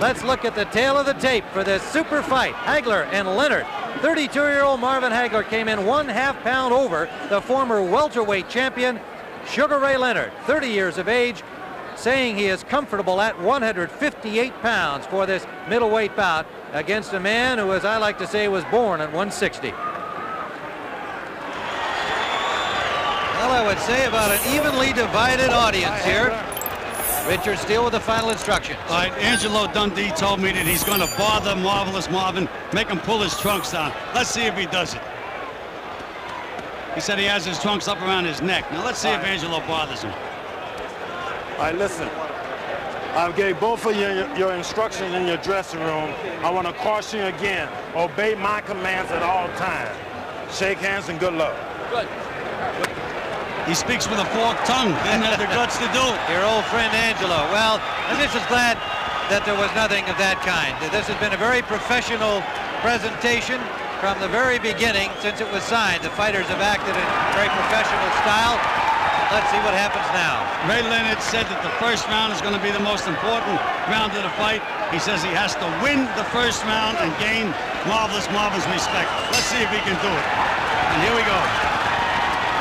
Let's look at the tail of the tape for this super fight. Hagler and Leonard. 32-year-old Marvin Hagler came in 1/2 pound over the former welterweight champion, Sugar Ray Leonard, 30 years of age, saying he is comfortable at 158 pounds for this middleweight bout against a man who, as I like to say, was born at 160. Well, I would say about an evenly divided audience here. Richard Steele with the final instructions. All right, Angelo Dundee told me that he's going to bother Marvelous Marvin, make him pull his trunks down. Let's see if he does it. He said he has his trunks up around his neck. Now let's see if Angelo bothers him. All right, listen. I gave both of you your instructions in your dressing room. I want to caution you again. Obey my commands at all times. Shake hands and good luck. Good. He speaks with a forked tongue. Didn't have the guts to do it. Your old friend Angelo. Well, I'm just as glad that there was nothing of that kind. This has been a very professional presentation from the very beginning since it was signed. The fighters have acted in very professional style. Let's see what happens now. Ray Leonard said that the first round is going to be the most important round of the fight. He says he has to win the first round and gain Marvelous Marvin's respect. Let's see if he can do it. And here we go.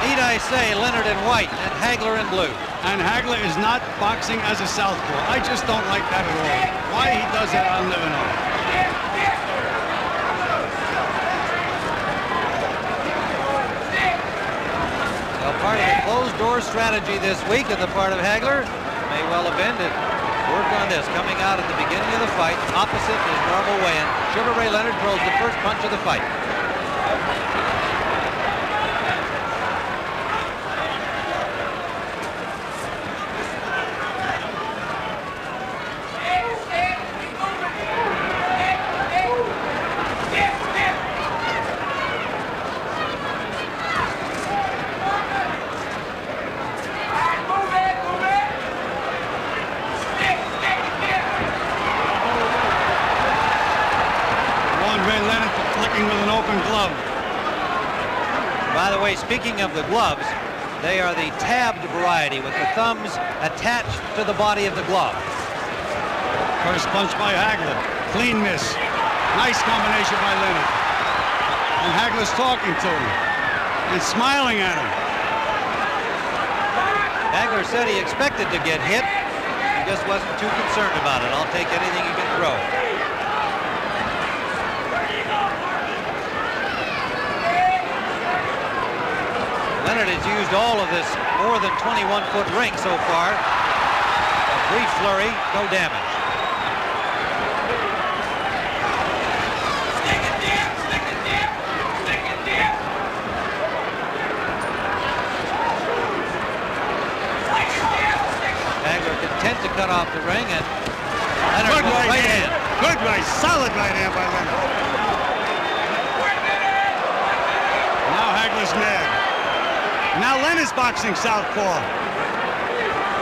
Need I say, Leonard in white and Hagler in blue. And Hagler is not boxing as a southpaw. I just don't like that at all. Why he does it, I'll never know. Well, part of the closed-door strategy this week on the part of Hagler may well have been to work on this. Coming out at the beginning of the fight, opposite his normal weigh-in, Sugar Ray Leonard throws the first punch of the fight. Speaking of the gloves, they are the tabbed variety with the thumbs attached to the body of the glove. First punch by Hagler. Clean miss. Nice combination by Leonard. And Hagler's talking to him and smiling at him. Hagler said he expected to get hit. He just wasn't too concerned about it. I'll take anything he can throw. Leonard has used all of this more than 21-foot ring so far. A brief flurry, no damage. Hagler content to cut off the ring, and Leonard with right hand. Good right, solid right hand by Leonard. Now Hagler's mad. Now Leonard's boxing southpaw.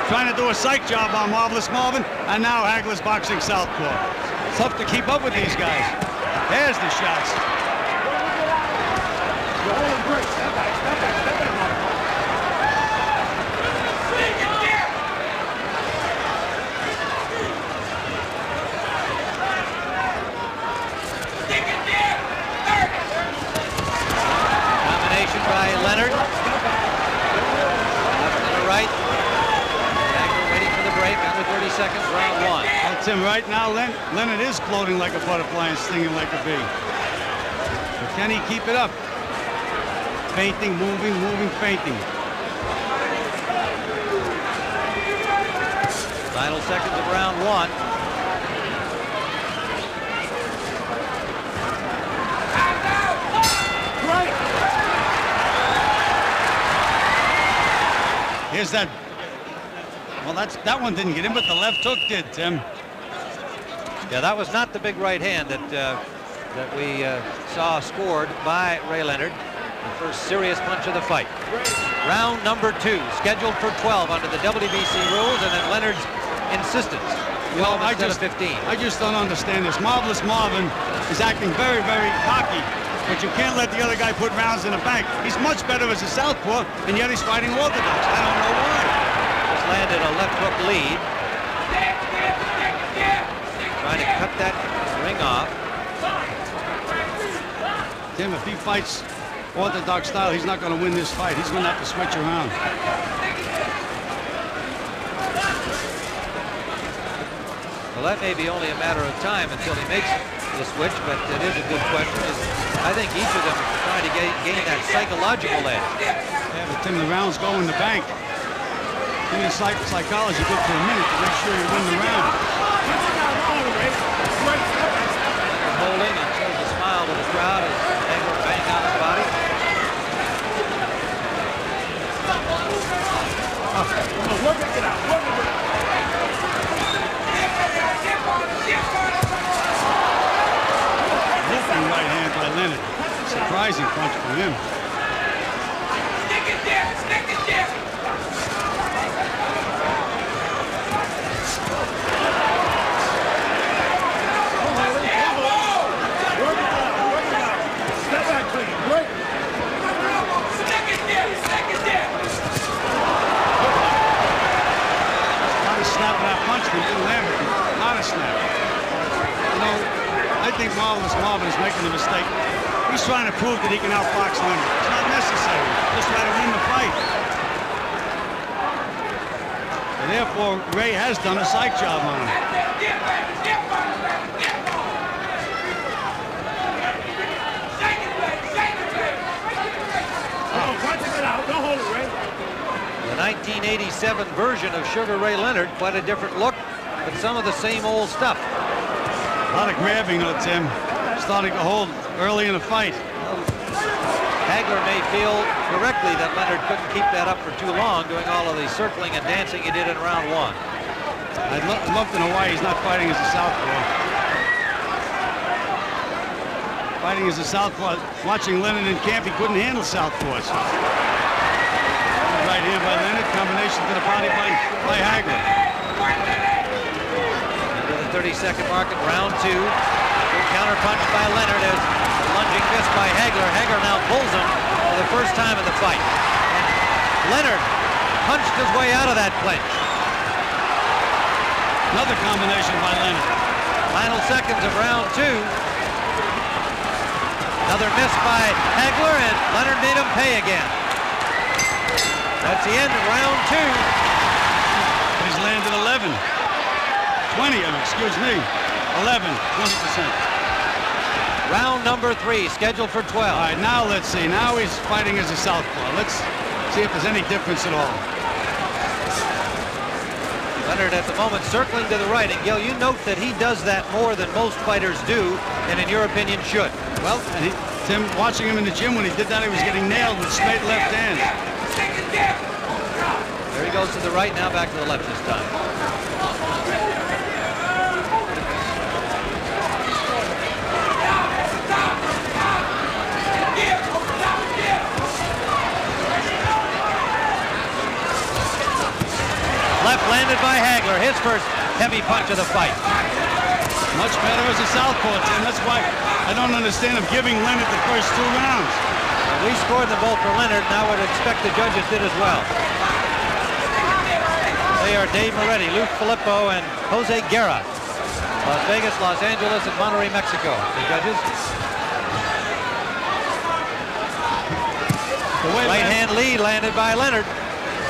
Trying to do a psych job on Marvelous Marvin, and now Hagler's boxing southpaw. Tough to keep up with these guys. There's the shots. Combination by Leonard. Right. Hagler waiting for the break. Under 30 seconds, round one. That's him right now. Leonard is floating like a butterfly and stinging like a bee. But can he keep it up? Feinting, moving, moving, feinting. Final seconds of round one. Here's that. Well, that one didn't get in, but the left hook did, Tim. Yeah, that was not the big right hand that we saw scored by Ray Leonard. The first serious punch of the fight. Round number two, scheduled for 12 under the WBC rules, and at Leonard's insistence. 12 instead of 15. I just don't understand this. Marvelous Marvin is acting very, very cocky. But you can't let the other guy put rounds in the bank. He's much better as a southpaw, and yet he's fighting orthodox. I don't know why. Just landed a left hook lead. Trying to kept that ring off. Tim, if he fights orthodox style, he's not going to win this fight. He's going to have to switch around. Well, that may be only a matter of time until he makes the switch, but it is a good question. I think each of them is trying to gain that psychological edge. Yeah, but Tim, the rounds go in the bank. You need psychology good for a minute to make sure you win the round. Holding and shows a smile to the crowd as Hagler banged on his body. Lifting right hand by Leonard. Surprising punch for him. Stick it there! Stick it there! I think Marvin is making a mistake. He's trying to prove that he can outbox Leonard. It's not necessary. Just try to win the fight. And therefore, Ray has done a psych job on him. The 1987 version of Sugar Ray Leonard, quite a different look, but some of the same old stuff. A lot of grabbing, though, Tim. Starting to hold early in the fight. Hagler may feel correctly that Leonard couldn't keep that up for too long, doing all of the circling and dancing he did in round one. I'd love to know why he's not fighting as a southpaw. Fighting as a southpaw, watching Leonard in camp, he couldn't handle southpaws. Right hand by Leonard, combination to the body by Hagler. 30-second mark in round two. Good counter punch by Leonard as a lunging miss by Hagler. Hagler now pulls him for the first time in the fight. And Leonard punched his way out of that clinch. Another combination by Leonard. Final seconds of round two. Another miss by Hagler, and Leonard made him pay again. That's the end of round two. He's landed 11. 20 of them, excuse me. 11, 20%. Round number three, scheduled for 12. All right, now let's see. Now he's fighting as a southpaw. Let's see if there's any difference at all. Leonard at the moment circling to the right, and Gil, you note that he does that more than most fighters do, and in your opinion should. Well, and Tim, watching him in the gym when he did that, he was getting nailed with straight left hands. There he goes to the right, now back to the left this time. Left landed by Hagler, his first heavy punch of the fight. Much better as a southpaw, Tim. That's why I don't understand him giving Leonard the first 2 rounds. Well, we scored them both for Leonard, and I would expect the judges did as well. They are Dave Moretti, Luke Filippo, and Jose Guerra. Las Vegas, Los Angeles, and Monterrey, Mexico. The judges. Right hand lead landed by Leonard.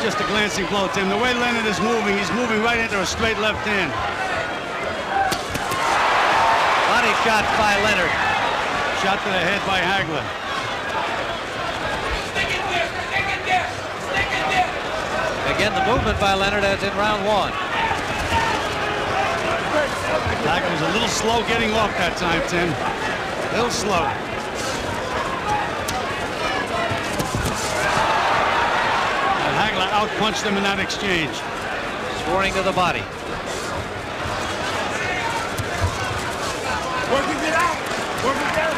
Just a glancing blow, Tim. The way Leonard is moving, he's moving right into a straight left hand. Body shot by Leonard. Shot to the head by Hagler. Again, the movement by Leonard as in round one. Hagler was a little slow getting off that time, Tim. A little slow. Hagler outpunched him in that exchange. Scoring to the body. Working it out. Working it out.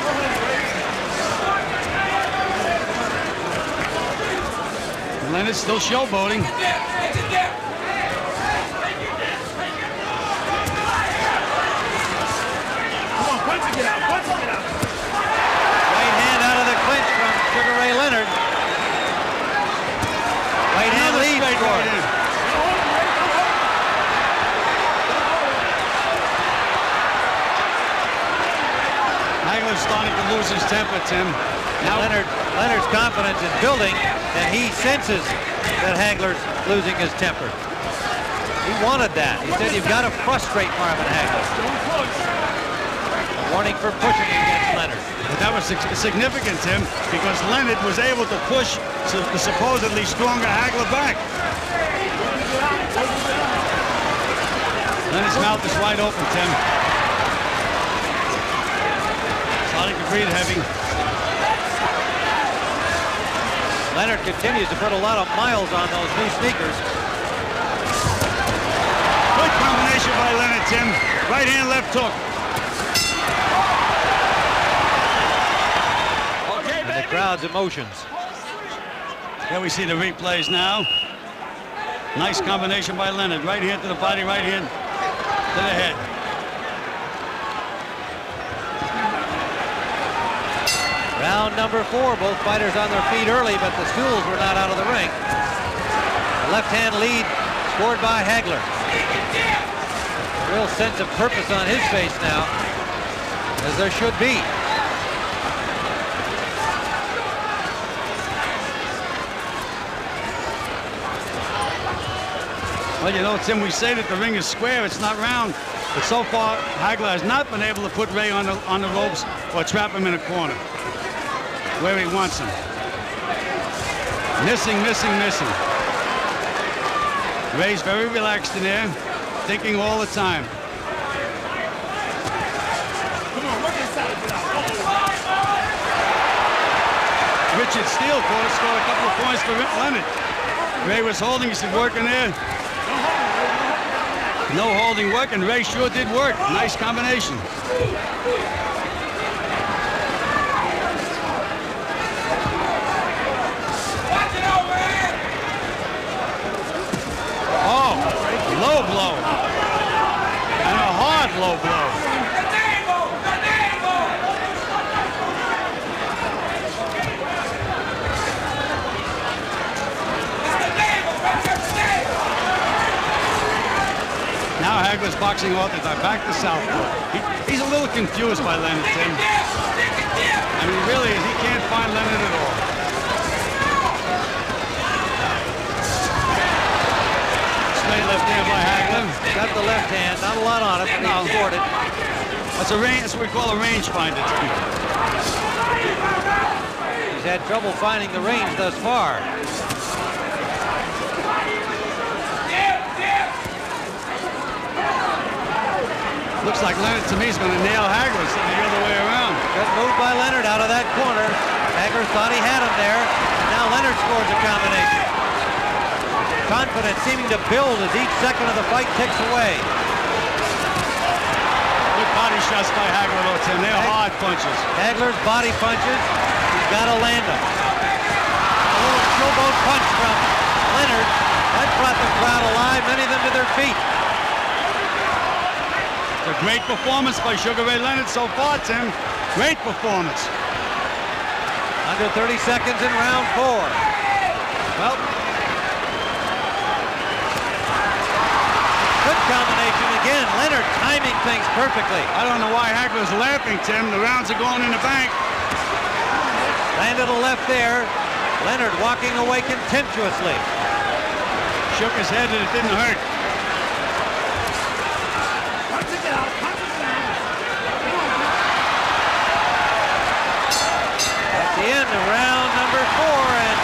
Leonard's still showboating. Come on, punching it out. Punching it out. Right hand out of the clinch from Sugar Ray Leonard. Right hand lead score. Hagler's starting to lose his temper, Tim. Now Leonard's confidence is building, and he senses that Hagler's losing his temper. He wanted that. He said, you've got to frustrate Marvin Hagler. A warning for pushing against Leonard. But that was significant, Tim, because Leonard was able to push the supposedly stronger Hagler back. Leonard's mouth is wide open, Tim. Starting to breathe heavy. Leonard continues to put a lot of miles on those new sneakers. Good combination by Leonard, Tim. Right hand, left hook. And the crowd's emotions. Here we see the replays now. Nice combination by Leonard. Right hand to the body, right hand to the head. Round number 4, both fighters on their feet early, but the stools were not out of the ring. The left-hand lead scored by Hagler. Real sense of purpose on his face now, as there should be. Well, you know, Tim, we say that the ring is square, it's not round. But so far, Hagler has not been able to put Ray on the ropes or trap him in a corner where he wants him. Missing, missing, missing. Ray's very relaxed in there, thinking all the time. Richard Steele scored a couple of points for Leonard. Ray was holding, he said, working there. No holding work, and Ray sure did work. Nice combination. Oh, low blow. And a hard low blow. Now Hagler's boxing off the back to southpaw. He's a little confused by Leonard, Tim. I mean, really, he can't find Leonard at all. Straight left hand by Hagler. Got the left hand, not a lot on it, but he scored it. That's what we call a range finder, Tim. He's had trouble finding the range thus far. Looks like Leonard, to me, is going to nail Hagler instead of the other way around. Good move by Leonard out of that corner. Hagler thought he had him there. Now Leonard scores a combination. Confidence seeming to build as each second of the fight ticks away. Good body shots by Hagler, though, Tim. They're hard punches. Hagler's body punches. He's got to land them. A little showboat punch from Leonard. That brought the crowd alive, many of them to their feet. It's a great performance by Sugar Ray Leonard so far, Tim. Great performance. Under 30 seconds in round 4. Well, good combination again. Leonard timing things perfectly. I don't know why Hagler's laughing, Tim. The rounds are going in the bank. Landed a left there. Leonard walking away contemptuously. Shook his head and it didn't hurt. The end of round number 4, and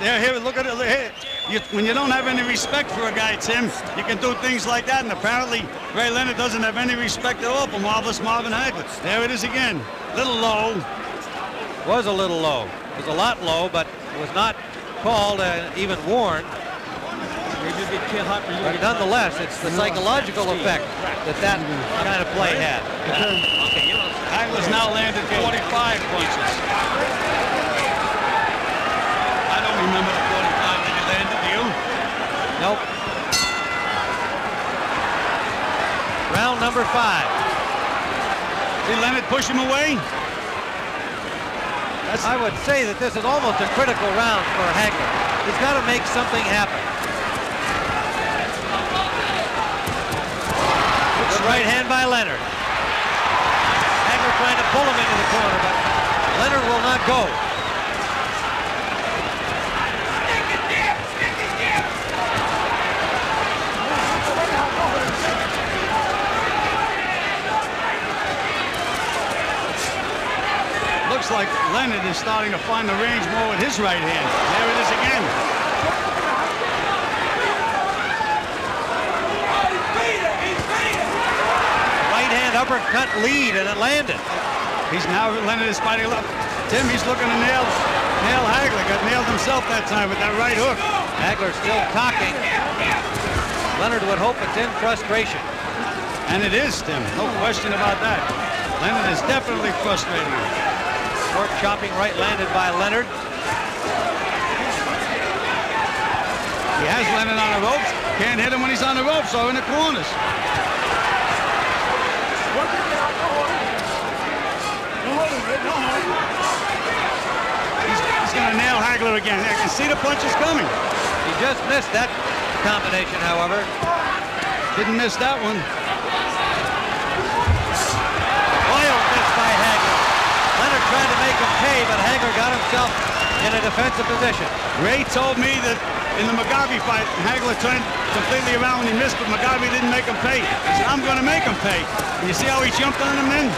right here, look at it. Here. When you don't have any respect for a guy, Tim, you can do things like that, and apparently Ray Leonard doesn't have any respect at all for marvelous Marvin Hagler. There it is again. Little low. Was a little low. It was a lot low, but was not called and even warned. But nonetheless, it's the psychological effect that kind of play had. Hagler's now landed 45 punches. I don't remember the 45 that he landed, do you? Nope. Round number 5. Did Leonard push him away? I would say that this is almost a critical round for Hagler. He's got to make something happen. Good right hand by Leonard. Hagler trying to pull him into the corner, but Leonard will not go. Looks like Leonard is starting to find the range more with his right hand. There it is again. Right hand uppercut lead, and it landed. Leonard is fighting up. Tim, he's looking to nail Hagler. Got nailed himself that time with that right hook. Hagler still talking. Leonard would hope it's in frustration. And it is, Tim. No question about that. Leonard is definitely frustrating him. Short chopping right landed by Leonard. He has Leonard on the ropes. Can't hit him when he's on the ropes or in the corners. He's going to nail Hagler again. I can see the punches coming. He just missed that combination, however. Didn't miss that one. Wild miss by Hagler. Leonard tried to make him pay, but Hagler got himself in a defensive position. Ray told me that in the Mugabe fight, Hagler turned completely around when he missed, but Mugabe didn't make him pay. He said, I'm going to make him pay. And you see how he jumped on him then?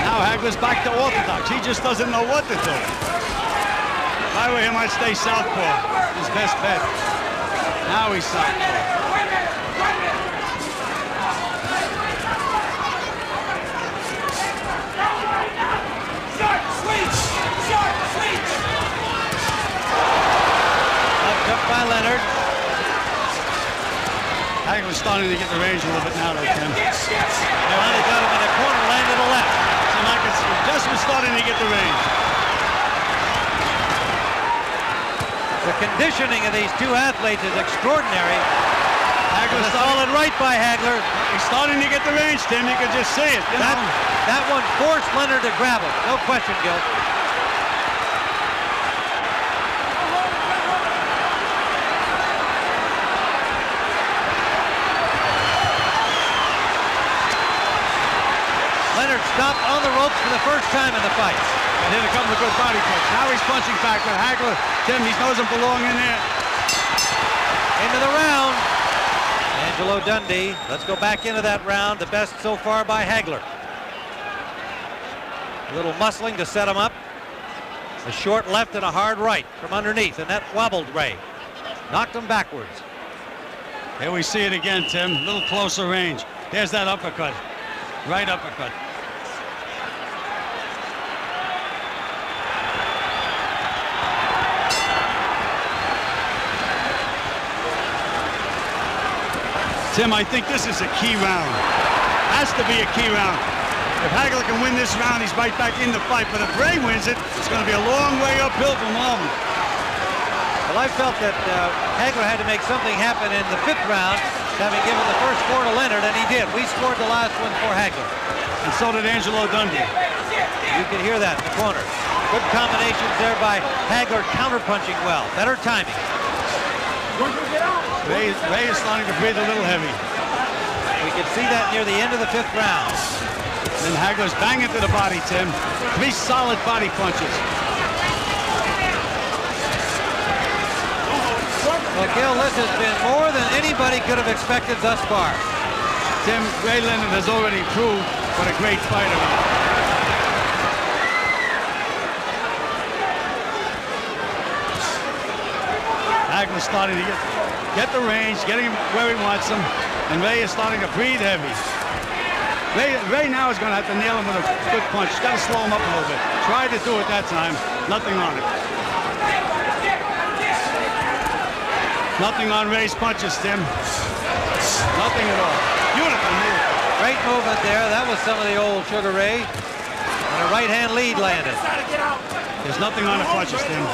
Now Hagler's back to orthodox. He just doesn't know what to do. If I were him, I'd stay southpaw. His best bet. Now he's southpaw. Up by Leonard. Hagler's starting to get the range a little bit now, though, Tim. Finally got him in the corner, landed a left. Seemed like it's just was starting to get the range. The conditioning of these two athletes is extraordinary. Hagler's a solid right by Hagler. He's starting to get the range, Tim. You can just see it. That one forced Leonard to grab him. No question, Gil. Leonard stopped on the ropes for the first time in the fight. And hit a couple of good body punches. Now he's punching back, but Hagler, Tim, he doesn't belong in there. Into the round. Angelo Dundee. Let's go back into that round. The best so far by Hagler. A little muscling to set him up. A short left and a hard right from underneath, and that wobbled Ray. Knocked him backwards. Here we see it again, Tim. A little closer range. There's that uppercut. Right uppercut. Tim, I think this is a key round. Has to be a key round. If Hagler can win this round, he's right back in the fight. But if Ray wins it, it's going to be a long way uphill for Marvin. Well, I felt that Hagler had to make something happen in the fifth round, having given the first four to Leonard, and he did. We scored the last one for Hagler. And so did Angelo Dundee. You can hear that in the corner. Good combinations there by Hagler, counterpunching well. Better timing. Ray is starting to breathe a little heavy. We can see that near the end of the fifth round. And Hagler's banging to the body, Tim. 3 solid body punches. Well, Gil, this has been more than anybody could have expected thus far. Tim, Ray Leonard has already proved what a great fighter he is. Hagler's starting to get the range, getting him where he wants him, and Ray is starting to breathe heavy. Ray now is going to have to nail him with a good punch. He's got to slow him up a little bit. Tried to do it that time. Nothing on it. Nothing on Ray's punches, Tim. Nothing at all. Beautiful move. Great movement there. That was some of the old Sugar Ray. And a right-hand lead landed. There's nothing on the punches, Tim.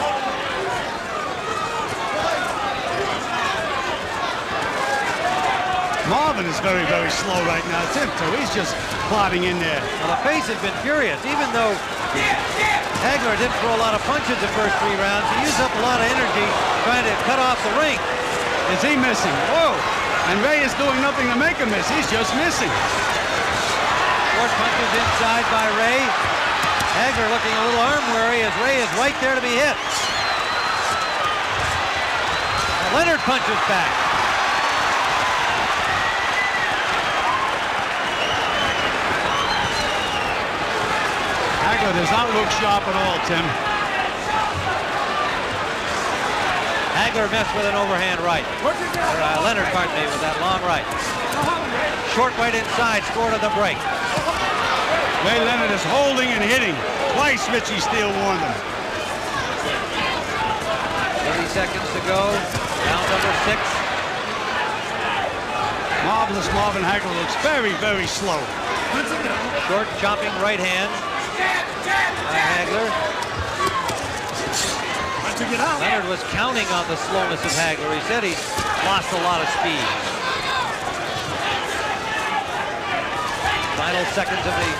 Marvin is very, very slow right now. Tim, too. He's just plodding in there. Well, the pace has been furious. Even though Hagler didn't throw a lot of punches the first 3 rounds, he used up a lot of energy trying to cut off the ring. Is he missing? Whoa! And Ray is doing nothing to make him miss. He's just missing. Short punches inside by Ray. Hagler looking a little arm weary as Ray is right there to be hit. And Leonard punches back. Hagler does not look sharp at all, Tim. Hagler missed with an overhand right. Leonard, pardon me, with that long right. Short right inside, scored on the break. Ray Leonard is holding and hitting. Twice Richie Steele warned him. 30 seconds to go. Round number 6. Marvelous Marvin Hagler looks very, very slow. Short chopping right hand by Hagler. Leonard was counting on the slowness of Hagler. He said he's lost a lot of speed. Final seconds of the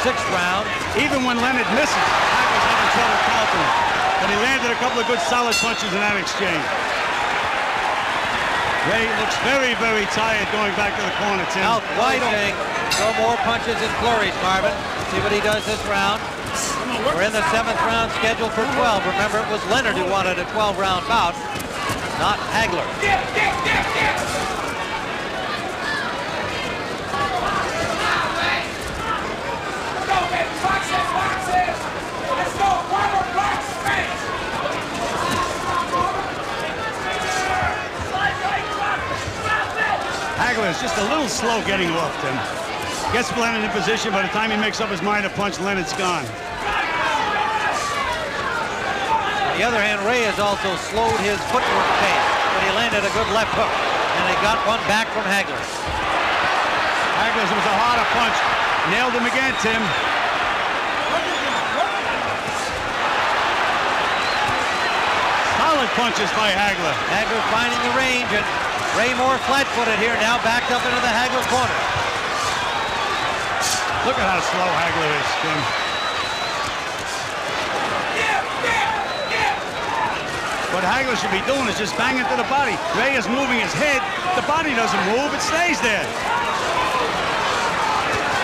6th round. Even when Leonard misses, Hagler's having trouble countering. But he landed a couple of good solid punches in that exchange. Ray looks very, very tired going back to the corner, Tim. Out wide saying, no more punches and flurries, Marvin. See what he does this round. We're in the 7th round scheduled for 12. Remember, it was Leonard who wanted a 12-round bout, not Hagler. Hagler is just a little slow getting off, Tim. Gets Leonard in position. By the time he makes up his mind to punch, Leonard's gone. On the other hand, Ray has also slowed his footwork pace, but he landed a good left hook, and he got one back from Hagler. Hagler's was a harder punch. Nailed him again, Tim. Solid punches by Hagler. Hagler finding the range, and Ray more flat-footed here, now backed up into the Hagler corner. Look at how slow Hagler is, Tim. What Hagler should be doing is just banging to the body. Ray is moving his head. The body doesn't move, it stays there.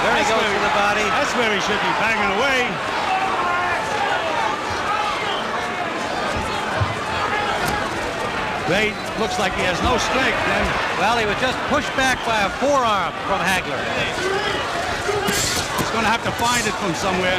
There he goes to the body. That's where he should be banging away. Ray looks like he has no strength, then. Well, he was just pushed back by a forearm from Hagler. He's going to have to find it from somewhere.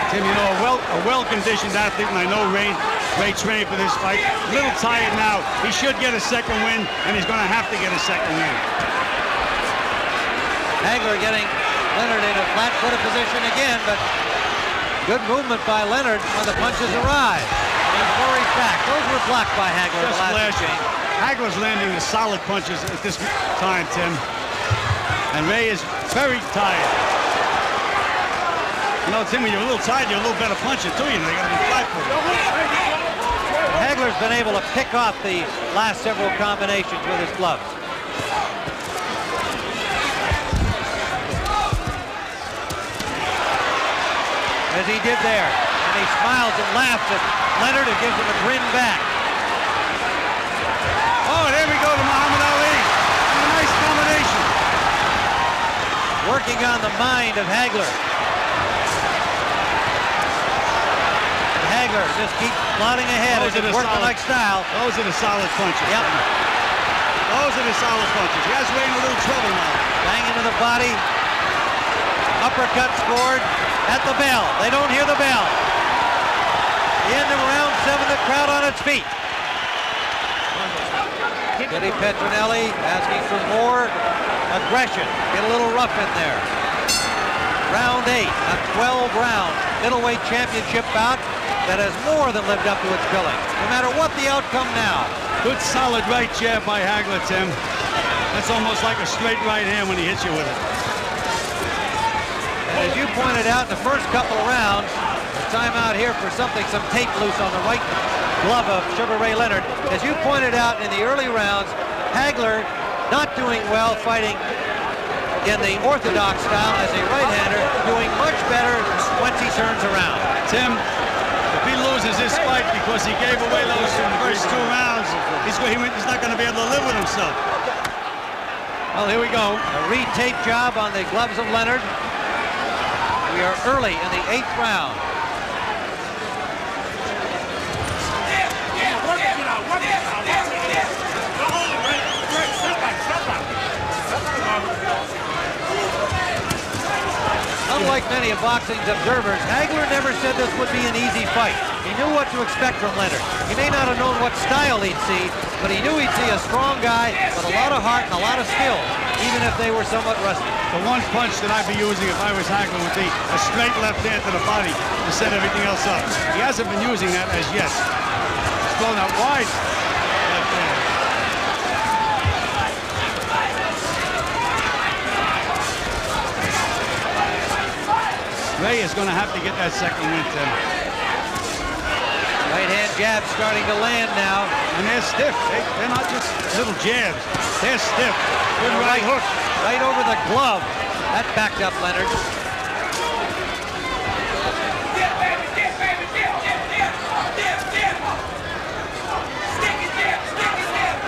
Tim, you know, a well-conditioned athlete, and I know Ray trained for this fight. A little tired now. He should get a second win, and he's going to have to get a second win. Hagler getting Leonard in a flat-footed position again, but good movement by Leonard when the punches arrive. He flurries back. Those were blocked by Hagler. Just flashing. Hagler's landing the solid punches at this time, Tim. And Ray is very tired. You know, Tim, when you're a little tired, you're a little better puncher, too. You know, you got to be flat-footed. Hagler's been able to pick off the last several combinations with his gloves. As he did there. And he smiles and laughs at Leonard, who gives him a grin back. Oh, there we go to Muhammad Ali. A nice combination. Working on the mind of Hagler. Hagler just keeps plodding ahead in his workmanlike style. Those are the solid punches. Yep. Those are the solid punches. He has Ray in a little trouble now. Bang into the body. Uppercut scored at the bell. They don't hear the bell. The end of round 7, the crowd on its feet. Eddie Petronelli asking for more aggression. Get a little rough in there. Round 8, a 12-round middleweight championship bout that has more than lived up to its billing, no matter what the outcome now. Good solid right jab by Hagler, Tim. That's almost like a straight right hand when he hits you with it. And as you pointed out in the first couple of rounds, the time out here for some tape loose on the right glove of Sugar Ray Leonard. As you pointed out in the early rounds, Hagler not doing well fighting in the orthodox style as a right-hander, doing much better once he turns around. Tim, if he loses this fight because he gave away those first 2 rounds, he's not going to be able to live with himself. Well, here we go. A re-tape job on the gloves of Leonard. We are early in the 8th round. Unlike many of boxing's observers, Hagler never said this would be an easy fight. He knew what to expect from Leonard. He may not have known what style he'd see, but he knew he'd see a strong guy with a lot of heart and a lot of skill, even if they were somewhat rusty. The one punch that I'd be using if I was Hagler would be a straight left hand to the body to set everything else up. He hasn't been using that as yet. He's throwing out wide left hand. Ray is going to have to get that second win, Tim. Right hand jab starting to land now. And they're stiff. They're not just little jabs. They're stiff. Good right hook. Right over the glove. That backed up Leonard.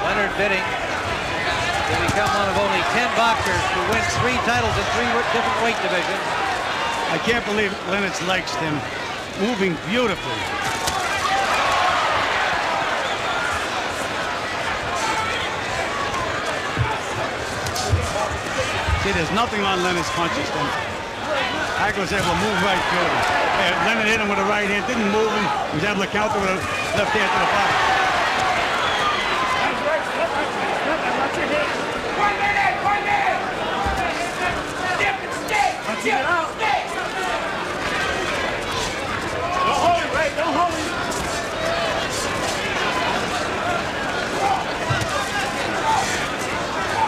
Leonard bidding to become one of only 10 boxers to win 3 titles in 3 different weight divisions. I can't believe Leonard's legs, Tim, moving beautifully. See, there's nothing on Leonard's punches, Tim. Hagler's able to move right through him. Leonard hit him with a right hand, didn't move him. He was able to counter with a left hand to the body. 1 minute, 1 minute. Dip and stay. Dip and stay. Don't hold it, Ray. Don't hold it.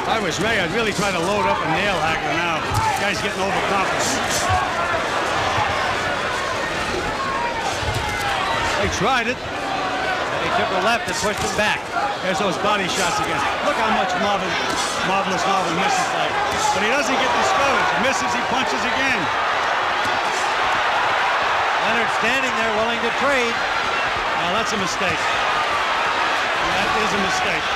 If I was Ray, I'd really try to load up and nail Hagler now. This guy's getting overconfident. They tried it. And he took a left and pushed him back. There's those body shots again. Look how much Marvelous Marvin misses like. But he doesn't get discouraged. He misses, he punches again. Leonard standing there willing to trade. Now that's a mistake. That is a mistake.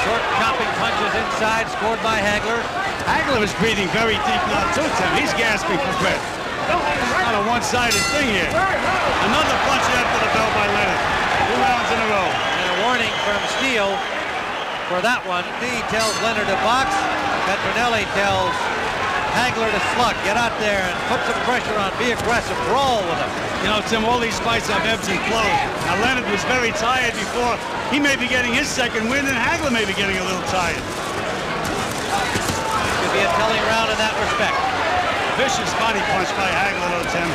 Short chopping punches inside, scored by Hagler. Hagler is breathing very deep now too, Tim. He's gasping for breath. Not a one-sided thing here. Another punch after the bell by Leonard. 2 rounds in a row. And a warning from Steele for that one. He tells Leonard to box. Petronelli tells Hagler to slug. Get out there and put some pressure on. Be aggressive. Brawl with him. You know, Tim, all these fights have ebbs and flows. Now, Leonard was very tired before. He may be getting his second win, and Hagler may be getting a little tired. Could be a telling round in that respect. Vicious body punch by Hagler, though, Tim.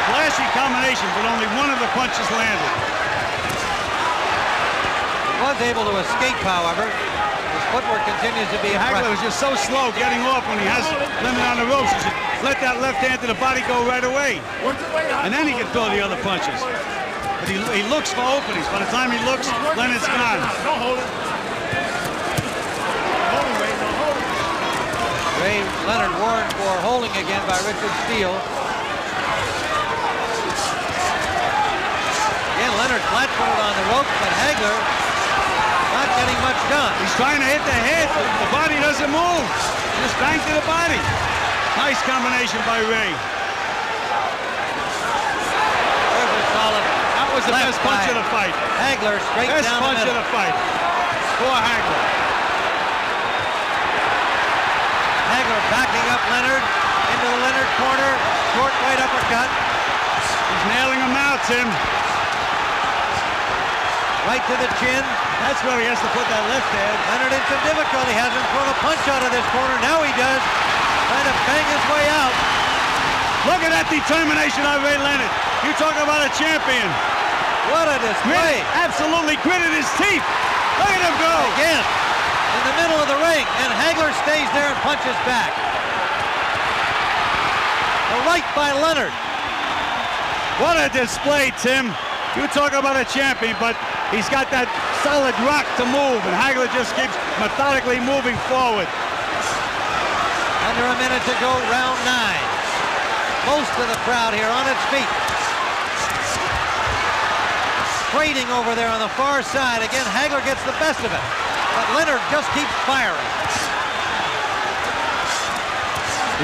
Flashy combination, but only one of the punches landed. He was able to escape, however. His footwork continues to be Hagler impressive. was just so slow getting off when he has Leonard on the ropes. He should let that left hand to the body go right away. And then he can throw the other punches. But he looks for openings. By the time he looks, Leonard's gone. Don't hold it. Ray Leonard warned for holding again by Richard Steele. Again, Leonard flat-footed on the ropes, but Hagler not getting much done. He's trying to hit the head. The body doesn't move. Just bang to the body. Nice combination by Ray. There's a solid. That was the best punch of the fight. Hagler straight Best down the punch of middle. the fight for Hagler. Hagler backing up Leonard into the Leonard corner. Short right uppercut. He's nailing him now, Tim. Right to the chin. That's where he has to put that left hand. Leonard in some difficulty. Hasn't thrown a punch out of this corner. Now he does. Trying to bang his way out. Look at that determination on Ray Leonard. You talk about a champion. What a display. Absolutely gritted his teeth. Look at him go. Again, in the middle of the ring, and Hagler stays there and punches back. A right by Leonard. What a display, Tim. You talk about a champion, but he's got that solid rock to move, and Hagler just keeps methodically moving forward. Under a minute to go, round 9. Most of the crowd here on its feet. Trading over there on the far side. Again, Hagler gets the best of it, but Leonard just keeps firing.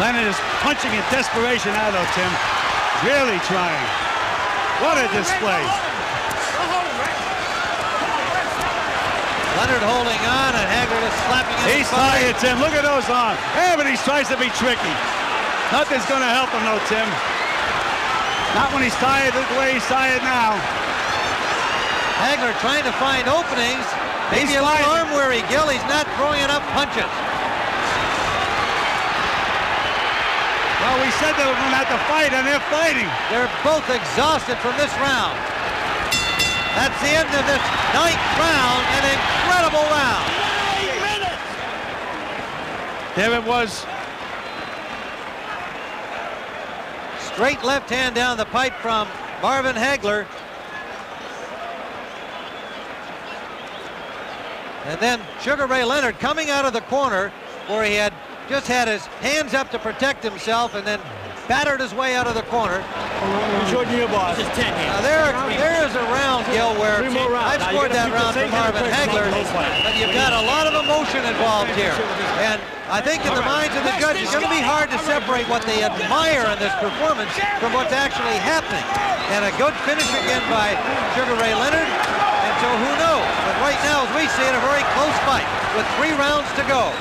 Leonard is punching in desperation now, though, Tim. Really trying. What a display. Leonard holding on, and Hagler just slapping his He's tired, Tim. Look at those arms. Yeah, but he tries to be tricky. Nothing's going to help him, though, Tim. Not when he's tired the way he's tired now. Hagler trying to find openings. Maybe a little arm weary, Gil. He's not throwing enough punches. Well, we said they were going to have to fight, and they're fighting. They're both exhausted from this round. That's the end of this 9th round, an incredible round. 8 minutes. There it was. Straight left hand down the pipe from Marvin Hagler. And then Sugar Ray Leonard coming out of the corner where he had just had his hands up to protect himself and then battered his way out of the corner. Now there is a round, Gil, where I've scored that round for Marvin Hagler, but you've got a lot of emotion involved here. And I think in the minds of the judges, it's going to be hard to separate what they admire in this performance from what's actually happening. And a good finish again by Sugar Ray Leonard. And so who knows? But right now, as we see it, a very close fight with 3 rounds to go.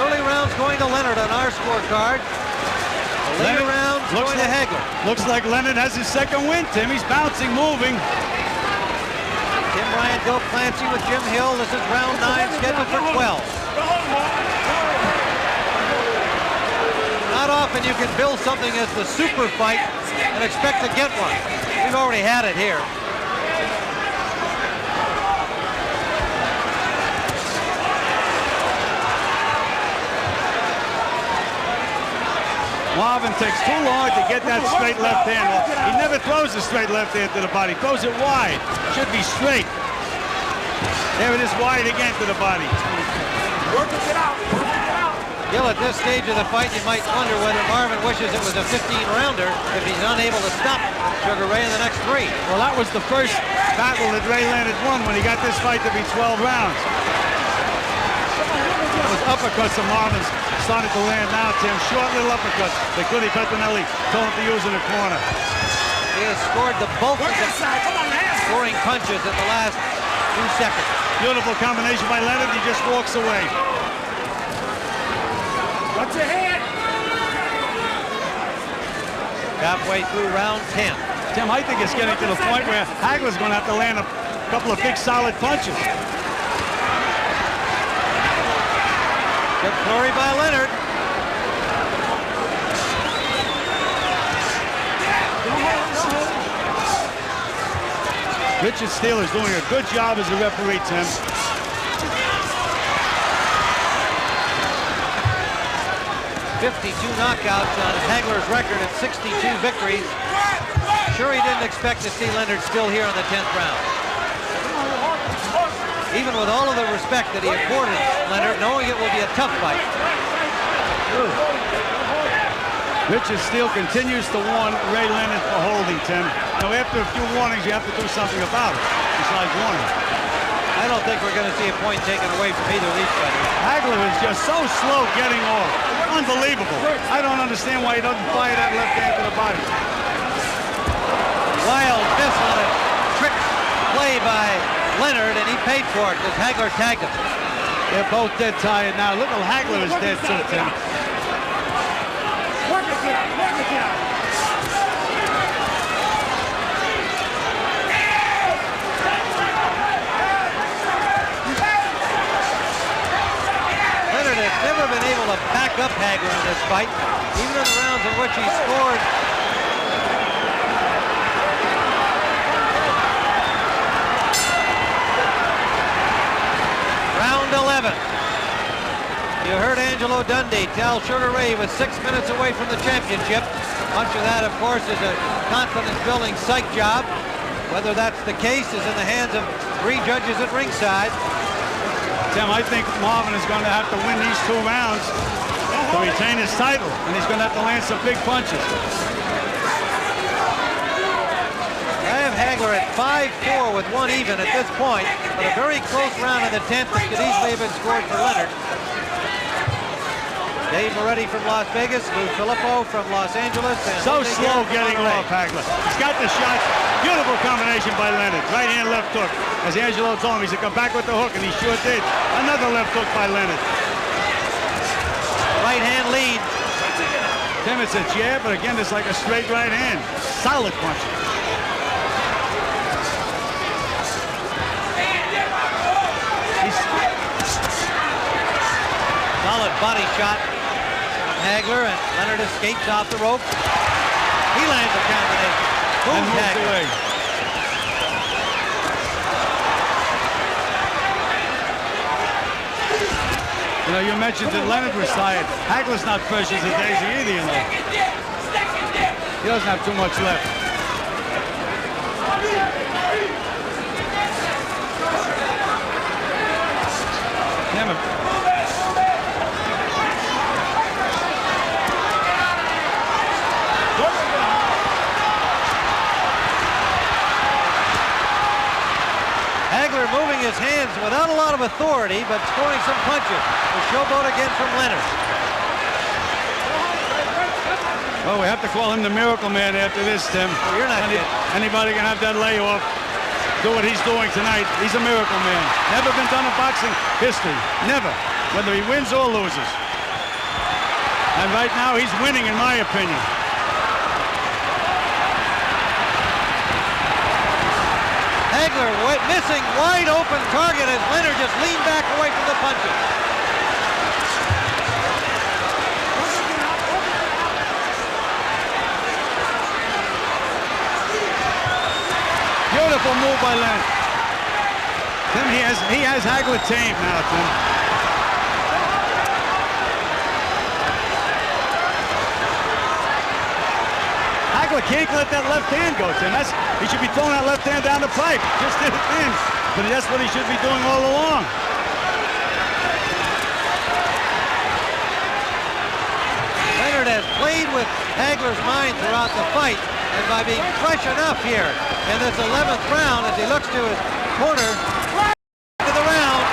Early rounds going to Leonard on our scorecard. The later rounds going to Hagler. Looks like Leonard has his second win, Tim. He's bouncing, moving. Tim Ryan, Bill Clancy with Jim Hill. This is round 9, scheduled for 12. Not often you can build something as the super fight and expect to get one. We've already had it here. Marvin takes too long to get that straight left hand. He never throws a straight left hand to the body. He throws it wide. Should be straight. There it is, wide again to the body. Work it out. Gil, at this stage of the fight, you might wonder whether Marvin wishes it was a 15-rounder if he's unable to stop Sugar Ray in the next 3. Well, that was the first battle that Ray Leonard won when he got this fight to be 12 rounds. Those uppercuts of Marvin's started to land now, Tim. Short little uppercuts that Goody Pettinelli told him to use in the corner. He has scored the bulk of the scoring punches in the last 2 seconds. Beautiful combination by Leonard. He just walks away. Watch your head. Halfway through round 10. Tim, I think it's getting to the point where Hagler's going to have to land a couple of big, solid punches. Good flurry by Leonard. Richard Steele is doing a good job as a referee, Tim. 52 knockouts on Hagler's record at 62 victories. Sure, he didn't expect to see Leonard still here on the 10th round. Even with all of the respect that he accorded Leonard, knowing it will be a tough fight. Richard Steele continues to warn Ray Leonard for holding, Tim. Now, after a few warnings, you have to do something about it, besides warning. I don't think we're going to see a point taken away from either of these fighters. Hagler is just so slow getting off. Unbelievable. I don't understand why he doesn't fire that left hand to the body. Wild miss on a trick play by Leonard, and he paid for it as Hagler tagged him. They're both dead tired now. Look, Hagler is dead too, Tim. Work it out. Leonard has never been able to back up Hagler in this fight, even in the rounds in which he scored. Round 11. The You heard Angelo Dundee tell Sugar Ray he was 6 minutes away from the championship. Much of that, of course, is a confidence-building psych job. Whether that's the case is in the hands of 3 judges at ringside. Tim, I think Marvin is going to have to win these 2 rounds to retain his title, and he's going to have to land some big punches. I have Hagler at 5-4 with 1 even at this point, but a very close round in the 10th that could easily have been scored for Leonard. Dave Moretti from Las Vegas, Lou Filippo from Los Angeles. And so slow getting off, Hagler. He's got the shot. Beautiful combination by Leonard. Right hand, left hook. As Angelo told him, he said, come back with the hook, and he sure did. Another left hook by Leonard. Right hand lead. Tim, it's a jab, but again, it's like a straight right hand. Solid punch. Solid body shot from Hagler, and Leonard escapes off the rope. He lands a combination. And moves away. You know, you mentioned that Leonard was tired. Hagler's not fresh as a daisy either, you know. He doesn't have too much left. Damn it. Hagler moving his hands without a lot of authority, but scoring some punches. The showboat again from Leonard. Well, we have to call him the Miracle Man after this, Tim. Well, you're not kidding. Anybody can have that layoff, do what he's doing tonight. He's a Miracle Man. Never been done in boxing history. Never. Whether he wins or loses. And right now, he's winning, in my opinion. Hagler missing wide open target as Leonard just leaned back away from the punches. Beautiful move by Leonard. Tim, he has Hagler tamed now, Tim. Hagler can't let that left hand go, Tim. He should be throwing that left hand down the pipe. Just did it in. But that's what he should be doing all along. Leonard has played with Hagler's mind throughout the fight, and by being fresh enough here in this 11th round as he looks to his corner to the round.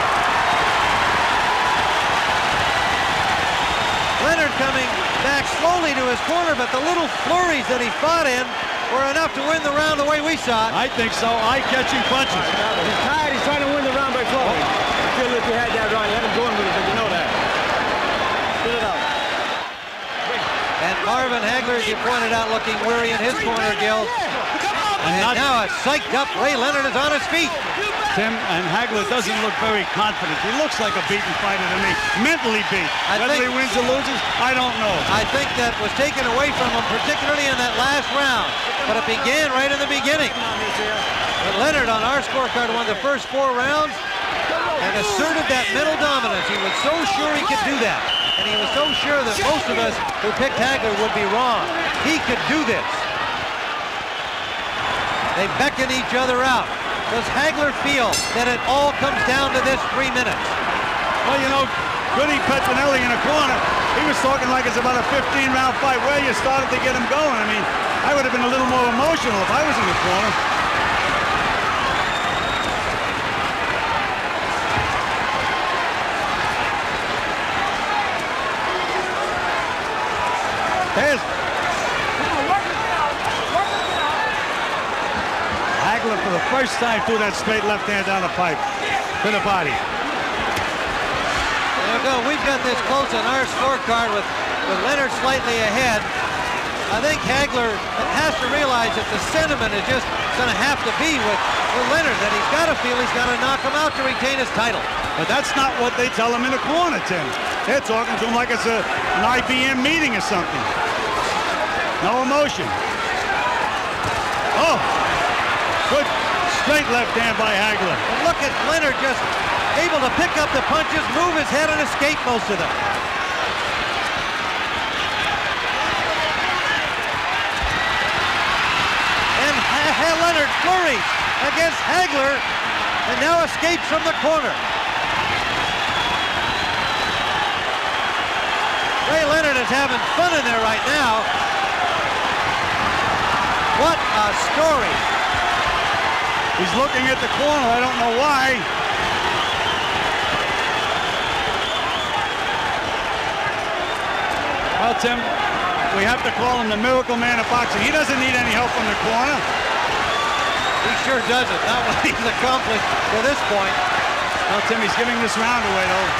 Leonard coming back slowly to his corner, but the little flurries that he fought in were enough to win the round the way we saw it. I think so. Eye-catching punches. He's tired. He's trying to win the round by flowing. I feel if you had that round, let him go in with it, but you know that. Spit it out. And Marvin Hagler, as you pointed out, looking weary in his corner, Gil. And now a psyched-up Ray Leonard is on his feet. Tim, and Hagler doesn't look very confident. He looks like a beaten fighter to me. Mentally beat. Whether he wins or loses, I don't know. I think that was taken away from him, particularly in that last round. But it began right in the beginning. But Leonard on our scorecard won the first 4 rounds and asserted that middle dominance. He was so sure he could do that. And he was so sure that most of us who picked Hagler would be wrong. He could do this. They beckon each other out. Does Hagler feel that it all comes down to this 3 minutes? Well, you know, Goody Petronelli in a corner, he was talking like it's about a 15-round fight. Well, you started to get him going. I mean, I would have been a little more emotional if I was in the corner. There's Hagler for the first time threw that straight left hand down the pipe to the body. There we go. We've got this close on our scorecard with Leonard slightly ahead. I think Hagler has to realize that the sentiment is just going to have to be with Leonard, that he's got to feel he's got to knock him out to retain his title. But that's not what they tell him in the corner, Tim. They're talking to him like it's an IBM meeting or something. No emotion. Oh, good straight left hand by Hagler. And look at Leonard just able to pick up the punches, move his head, and escape most of them. And Leonard flurries against Hagler, and now escapes from the corner. Ray Leonard is having fun in there right now. What a story. He's looking at the corner. I don't know why. Well, Tim, we have to call him the miracle man of boxing. He doesn't need any help from the corner. He sure doesn't. Not what he's accomplished to this point. Well, Tim, he's giving this round away, though.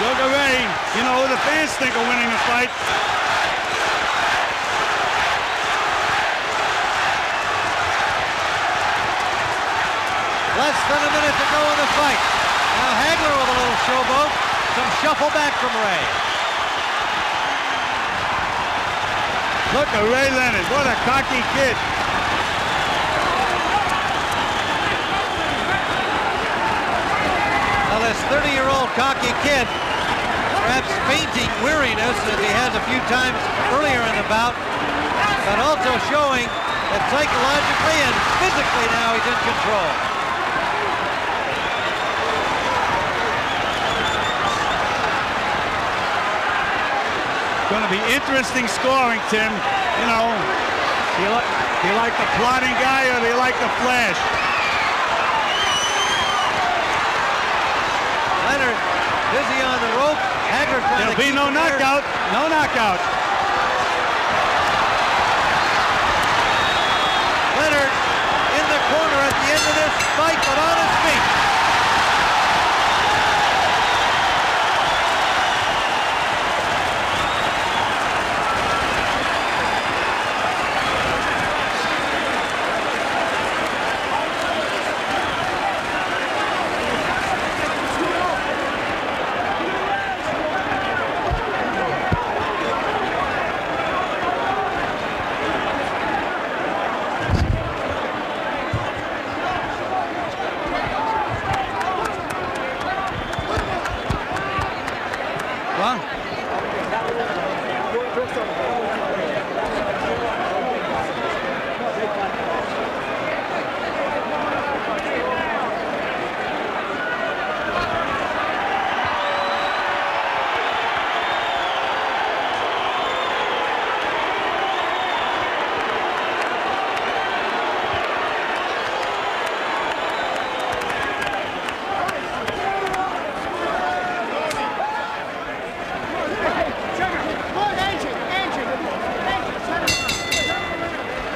Sugar Ray, you know who the fans think are winning the fight. Less than a minute to go in the fight. Now Hagler with a little showboat. Some shuffle back from Ray. Look at Ray Leonard. What a cocky kid. Now this 30-year-old cocky kid, perhaps fainting weariness as he has a few times earlier in the bout, but also showing that psychologically and physically now he's in control. Going to be interesting scoring, Tim. You know, do you like the plotting guy or do you like the flash? Leonard busy on the rope. Hagler trying There'll to be no knockout. No knockout. Leonard in the corner at the end of this fight, but on his feet.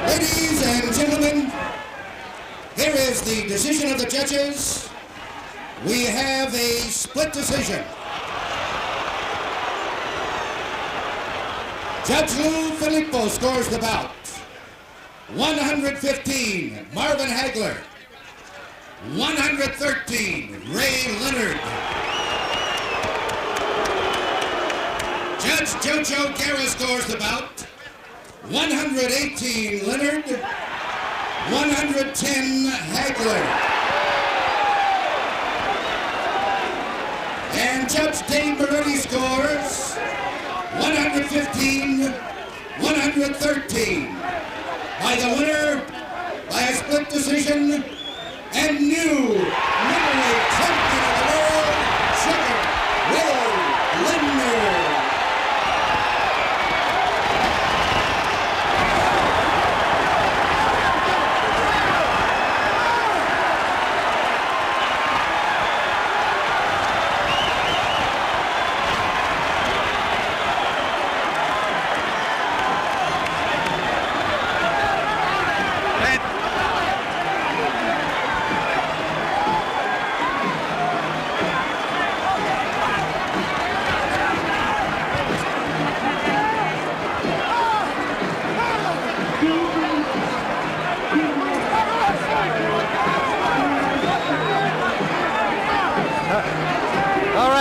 Ladies and gentlemen, here is the decision of the judges. We have a split decision. Judge Lou Filippo scores the bout. 115, Marvin Hagler. 113, Ray Leonard. Judge Jojo Guerra scores the bout. 118, Leonard. 110, Hagler. And Judge Dave Moretti scores 115, 113. By the winner, by a split decision, and new middleweight champion of the world, Sugar Ray Leonard.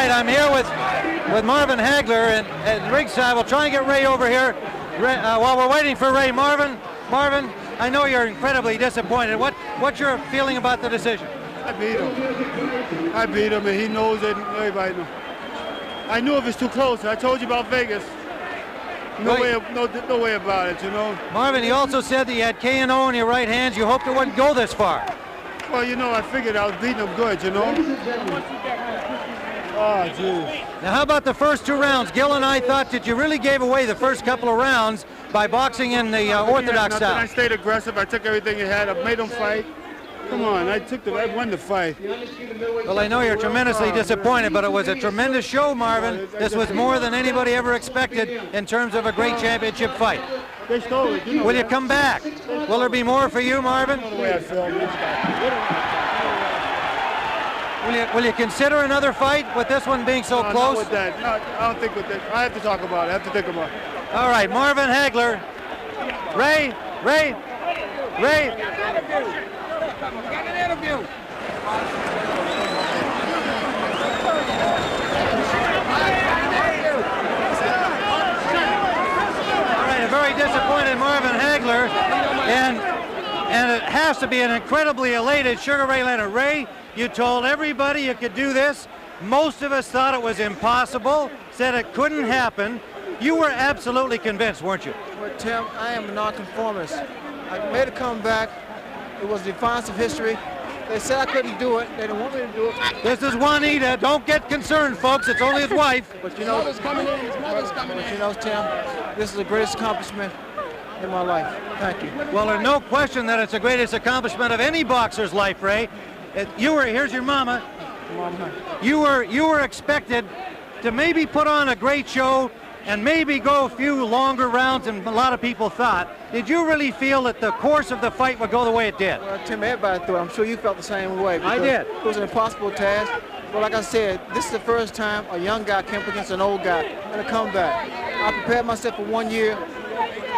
I'm here with Marvin Hagler and ringside. We'll try and get Ray over here. While we're waiting for Ray, Marvin, I know you're incredibly disappointed. What's your feeling about the decision? I beat him. I beat him, and he knows it. And everybody knows. I knew if it's too close. I told you about Vegas. No way about it, you know. Marvin, he also said that you had K&O in your right hands. You hoped it wouldn't go this far. Well, you know, I figured I was beating him good, you know. Oh, geez. Now, how about the first 2 rounds? Gil and I thought that you really gave away the first couple of rounds by boxing in the orthodox style. I stayed aggressive. I took everything he had. I made him fight. Come on, I won the fight. Well, I know you're tremendously disappointed, but it was a tremendous show, Marvin. This was more than anybody ever expected in terms of a great championship fight. They stole it. Will you come back? Will there be more for you, Marvin? Will you consider another fight with this one being so close? Not with that. No, I don't think with that. I have to talk about it. I have to think about it. All right, Marvin Hagler. Ray. Got an interview. All right, a very disappointed Marvin Hagler, and it has to be an incredibly elated Sugar Ray Leonard. Ray, you told everybody you could do this. Most of us thought it was impossible, said it couldn't happen. You were absolutely convinced, weren't you? Well, Tim, I am a nonconformist. I made a comeback. It was the defiance of history. They said I couldn't do it. They didn't want me to do it. This is Juanita. Don't get concerned, folks. It's only his wife. But you know, his mother's coming in. But you know, Tim, this is the greatest accomplishment in my life. Thank you. Well, there's no question that it's the greatest accomplishment of any boxer's life, Ray. Here's your mama. Mama. You were expected to maybe put on a great show and maybe go a few longer rounds than a lot of people thought. Did you really feel that the course of the fight would go the way it did? Well, Tim, everybody thought. I'm sure you felt the same way. I did. It was an impossible task. But like I said, this is the first time a young guy came up against an old guy in a comeback. I prepared myself for 1 year.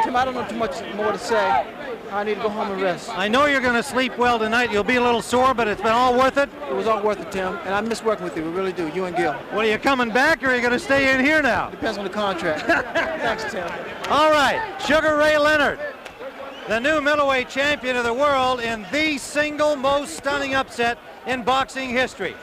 Tim, I don't know too much more to say. I need to go home and rest. I know you're going to sleep well tonight. You'll be a little sore, but it's been all worth it. It was all worth it, Tim, and I miss working with you. We really do, you and Gil. Well, are you coming back, or are you going to stay in here now? Depends on the contract. Thanks, Tim. All right, Sugar Ray Leonard, the new middleweight champion of the world in the single most stunning upset in boxing history.